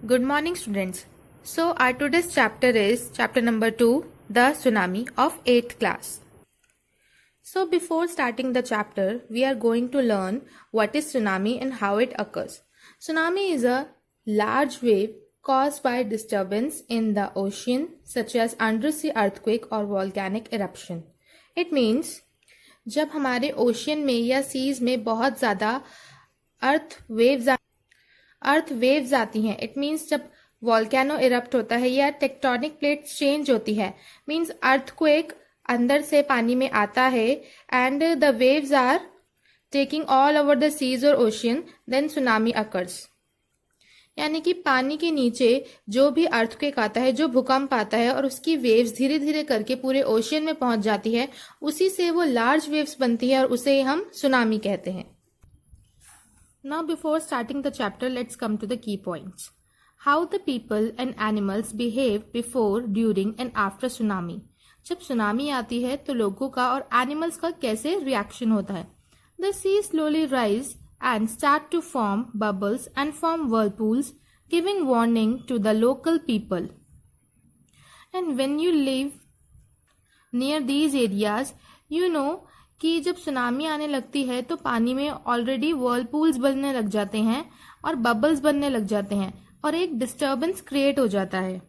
Good morning, students. So, our today's chapter is chapter number 2, The Tsunami of 8th class. So, before starting the chapter, we are going to learn what is tsunami and how it occurs. Tsunami is a large wave caused by disturbance in the ocean, such as undersea earthquake or volcanic eruption. It means जब हमारे ocean में या seize में बहुत ज़्यादा अर्थ waves आती हैं. It means जब वॉल्केनो इरप्ट होता है या टेक्टोनिक प्लेट्स चेंज होती है, मीन्स अर्थक्वेक अंदर से पानी में आता है and the waves are taking all over the seas और ओशियन, देन सुनामी अकर्स. यानी कि पानी के नीचे जो भी अर्थक्वेक आता है, जो भूकंप आता है और उसकी वेव्स धीरे धीरे करके पूरे ओशियन में पहुंच जाती है, उसी से वो लार्ज वेव्स बनती है और उसे हम सुनामी कहते हैं. Now before starting the chapter, let's come to the key points. How the people and animals behave before, during and after tsunami. जब सुनामी आती है तो लोगों का और एनिमल्स का कैसे रिएक्शन होता है. The sea slowly rise and start to form bubbles and form whirlpools, giving warning to the local people. And when you live near these areas, you know कि जब सुनामी आने लगती है तो पानी में ऑलरेडी वर्लपूल्स बनने लग जाते हैं और बबल्स बनने लग जाते हैं और एक डिस्टर्बेंस क्रिएट हो जाता है.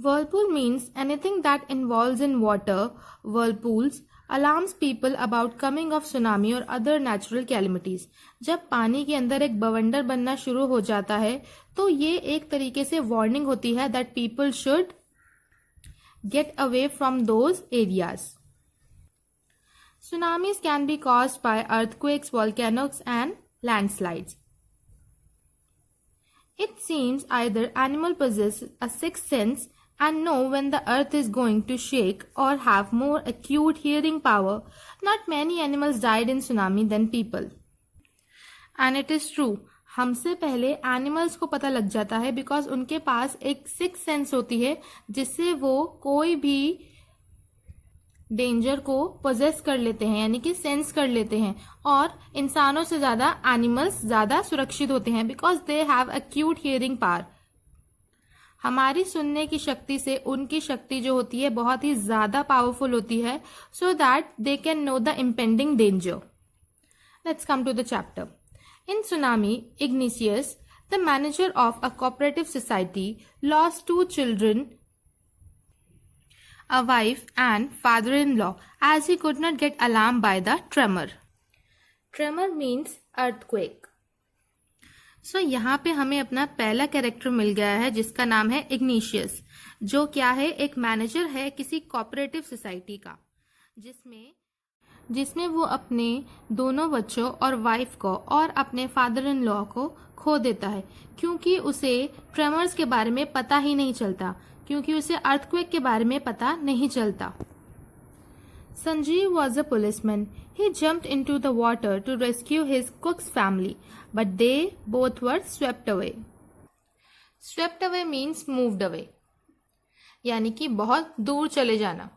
Whirlpool means anything that involves in water. Whirlpools alarms people about coming of tsunami or other natural calamities. जब पानी के अंदर एक बवंडर बनना शुरू हो जाता है तो ये एक तरीके से वार्निंग होती है that people should get away from those areas. Tsunamis can be caused by earthquakes, volcanoes and landslides. It seems either animal possess a sixth sense and know when the earth is going to shake or have more acute hearing power. Not many animals died in tsunami than people. And it is true. हमसे पहले animals को पता लग जाता है because उनके पास एक six sense होती है जिससे वो कोई भी डेंजर को पोजेस कर लेते हैं, यानी कि सेंस कर लेते हैं. और इंसानों से ज्यादा एनिमल्स ज्यादा सुरक्षित होते हैं because they have acute hearing power. हमारी सुनने की शक्ति से उनकी शक्ति जो होती है बहुत ही ज्यादा पावरफुल होती है, so that they can know the impending danger. Let's come to the chapter. In tsunami, Ignatius, the manager of a cooperative society, lost 2 children, a wife and father-in-law, as he could not get alarmed by the tremor. Tremor means earthquake. So यहाँ पे हमें अपना पहला character मिल गया है जिसका नाम है इग्निशियस, जो क्या है, एक मैनेजर है किसी कोऑपरेटिव सोसाइटी का, जिसमें वो अपने दोनों बच्चों और वाइफ को और अपने फादर इन लॉ को खो देता है क्योंकि उसे ट्रेमर्स के बारे में पता ही नहीं चलता, क्योंकि उसे अर्थक्वेक के बारे में पता नहीं चलता. Sanjeev was a policeman. He jumped into the water to rescue his cook's family, but they both were swept away. Swept away means moved away, यानी कि बहुत दूर चले जाना.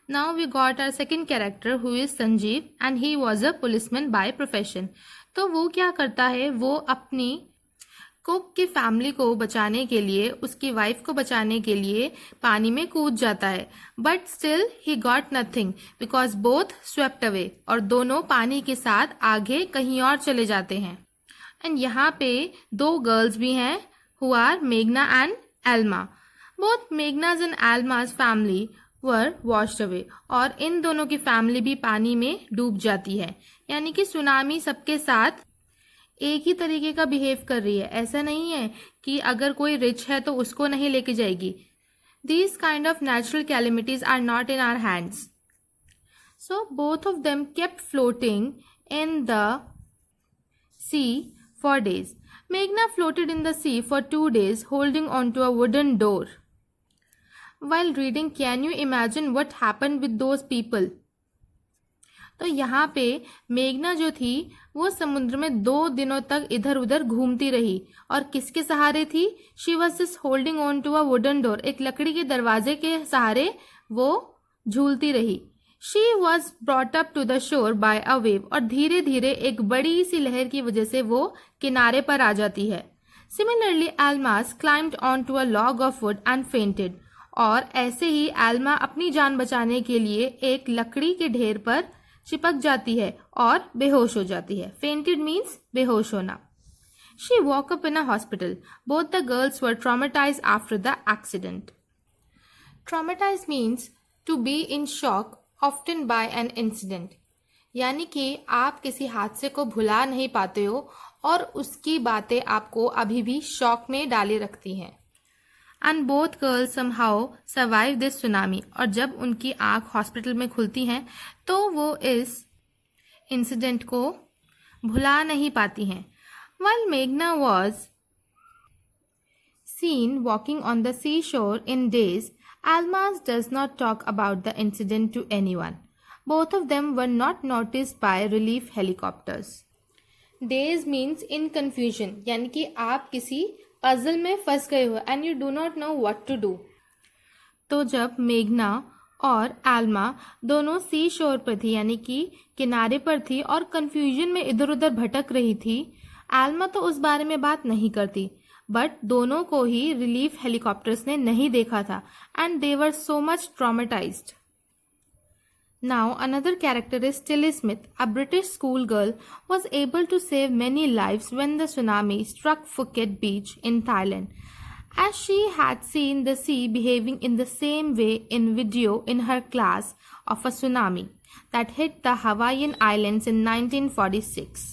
Now we got our second character who is Sanjeev and he was a policeman by profession. तो वो क्या करता है, वो अपनी कुक की फैमिली को बचाने के लिए, उसकी वाइफ को बचाने के लिए पानी में कूद जाता है. But still he got nothing because both swept away, और दोनों पानी के साथ आगे कहीं और चले जाते हैं. एंड यहाँ पे 2 गर्ल्स भी हैं हु आर मेघना and Elma. Both Meghna's and Elma's family were washed away, और इन दोनों की फैमिली भी पानी में डूब जाती है. यानी कि सुनामी सबके साथ एक ही तरीके का बिहेव कर रही है. ऐसा नहीं है कि अगर कोई रिच है तो उसको नहीं लेके जाएगी. These kind of natural calamities are not in our hands. So both of them kept floating in the sea for days. Meghna floated in the sea for 2 days holding onto a wooden door. While reading, can you imagine what happened with those people? तो यहाँ पे मेघना जो थी वो समुद्र में 2 दिनों तक इधर उधर घूमती रही और किसके सहारे थी? She was just holding on to a wooden door. एक लकड़ी के दरवाजे के सहारे वो झूलती रही. She was brought up to the shore by a wave, और धीरे धीरे एक बड़ी सी लहर की वजह से वो किनारे पर आ जाती है. Similarly, Almas climbed onto a log of wood and fainted. और ऐसे ही एल्मा अपनी जान बचाने के लिए एक लकड़ी के ढेर पर चिपक जाती है और बेहोश हो जाती है. Fainted means बेहोश होना. She woke up in a hospital. Both the girls were traumatized after the accident. Traumatized means to be in shock, often by an incident. यानी कि आप किसी हादसे को भुला नहीं पाते हो और उसकी बातें आपको अभी भी शॉक में डाले रखती हैं. And both girls somehow survive this tsunami. और जब उनकी आंख हॉस्पिटल में खुलती हैं तो वो इस इंसिडेंट को भुला नहीं पाती हैं. While Meghna was seen walking on the seashore in daze, Almas does not talk about the incident to anyone. Both of them were not noticed by relief helicopters. Daze means in confusion, यानी कि आप किसी puzzle में फंस गए हो and you do not know what to do. तो जब मेघना और एल्मा दोनों सी शोर पर थी यानी कि किनारे पर थी और कंफ्यूजन में इधर उधर भटक रही थी, एल्मा तो उस बारे में बात नहीं करती, बट दोनों को ही रिलीफ हेलीकॉप्टर्स ने नहीं देखा था and they were so much traumatised. Now, another character is Tilly Smith. A British schoolgirl was able to save many lives when the tsunami struck Phuket Beach in Thailand, as she had seen the sea behaving in the same way in video in her class of a tsunami that hit the Hawaiian Islands in 1946.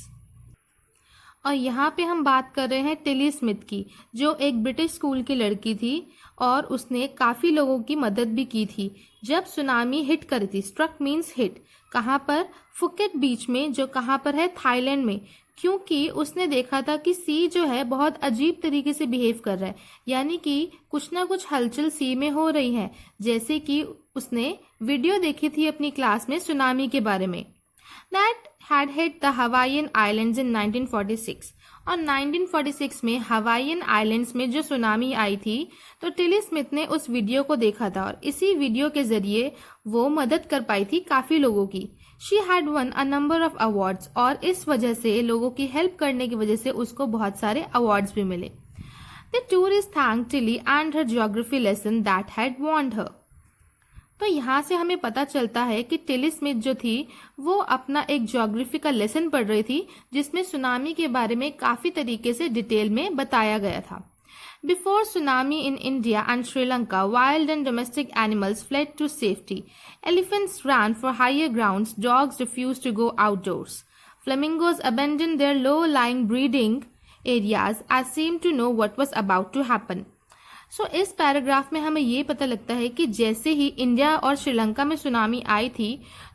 और यहाँ पे हम बात कर रहे हैं Tilly Smith की, जो एक ब्रिटिश स्कूल की लड़की थी और उसने काफ़ी लोगों की मदद भी की थी जब सुनामी हिट करी थी. Struck means hit. कहाँ पर? फुकेट बीच में, जो कहाँ पर है? थाईलैंड में. क्योंकि उसने देखा था कि सी जो है बहुत अजीब तरीके से बिहेव कर रहा है, यानी कि कुछ ना कुछ हलचल सी में हो रही है, जैसे कि उसने वीडियो देखी थी अपनी क्लास में सुनामी के बारे में. That had hit the Hawaiian Islands in 1946. और 1946 में हवाईयन आइलैंड्स में जो सुनामी आई थी तो टिली स्मिथ ने उस वीडियो को देखा था और इसी वीडियो के जरिए वो मदद कर पाई थी काफ़ी लोगों की. She had one a number of awards और इस वजह से लोगों की हेल्प करने की वजह से उसको बहुत सारे अवार्ड्स भी मिले. The tourist thank Tilly and her geography lesson that had warned her. तो यहाँ से हमें पता चलता है कि टिली स्मिथ जो थी वो अपना एक ज्योग्राफी का लेसन पढ़ रही थी जिसमें सुनामी के बारे में काफ़ी तरीके से डिटेल में बताया गया था. Before tsunami in India and Sri Lanka, wild and domestic animals fled to safety. Elephants ran for higher grounds. Dogs refused to go outdoors. Flamingos abandoned their low-lying breeding areas as seemed to know what was about to happen. सो इस paragraph में हमें ये पता लगता है कि जैसे ही India और श्रीलंका में सुनामी आई थी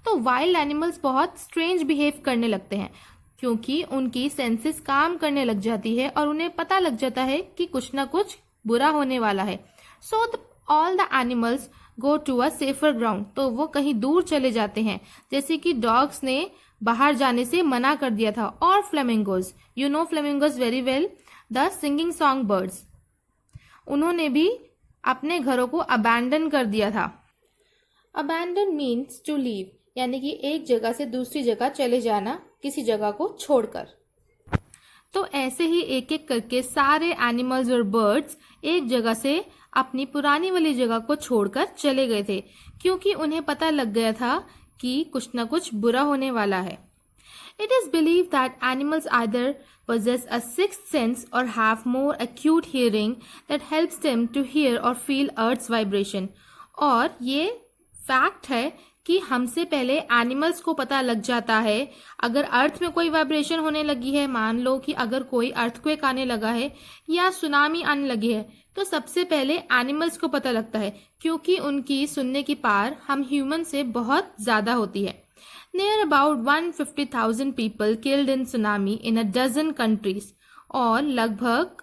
तो वाइल्ड एनिमल्स बहुत स्ट्रेंज बिहेव करने लगते हैं क्योंकि उनकी सेंसेस काम करने लग जाती है और उन्हें पता लग जाता है कि कुछ ना कुछ बुरा होने वाला है. So all the animals go to a safer ground. तो वो कहीं दूर चले जाते हैं, जैसे कि डॉग्स ने बाहर जाने से मना कर दिया था. और flamingos, you know flamingos very well, the singing song birds, उन्होंने भी अपने घरों को अबैंडन कर दिया था. अबैंडन मीन्स टू लीव, यानी कि एक जगह से दूसरी जगह चले जाना, किसी जगह को छोड़कर. तो ऐसे ही एक एक करके सारे एनिमल्स और बर्ड्स एक जगह से अपनी पुरानी वाली जगह को छोड़कर चले गए थे क्योंकि उन्हें पता लग गया था कि कुछ ना कुछ बुरा होने वाला है. It is believed that animals either possess a sixth sense or have more acute hearing that helps them to hear or feel Earth's vibration. और ये फैक्ट है कि हमसे पहले एनिमल्स को पता लग जाता है अगर अर्थ में कोई वाइब्रेशन होने लगी है, मान लो कि अगर कोई अर्थक्वेक आने लगा है या सुनामी आने लगी है, तो सबसे पहले एनिमल्स को पता लगता है क्योंकि उनकी सुनने की पावर हम ह्यूमन से बहुत ज़्यादा होती है. Near about 150,000 people killed in tsunami in a dozen countries. और लगभग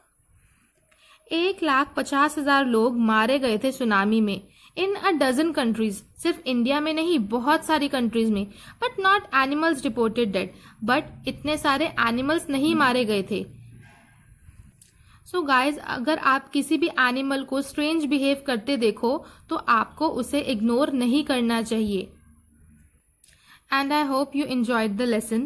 1,50,000 लोग मारे गए थे सुनामी में. इन अ डजन कंट्रीज, सिर्फ इंडिया में नहीं, बहुत सारी कंट्रीज में. But not animals reported dead, but इतने सारे एनिमल्स नहीं मारे गए थे. सो गाइज, अगर आप किसी भी एनिमल को स्ट्रेंज बिहेव करते देखो तो आपको उसे इग्नोर नहीं करना चाहिए. And I hope you enjoyed the lesson.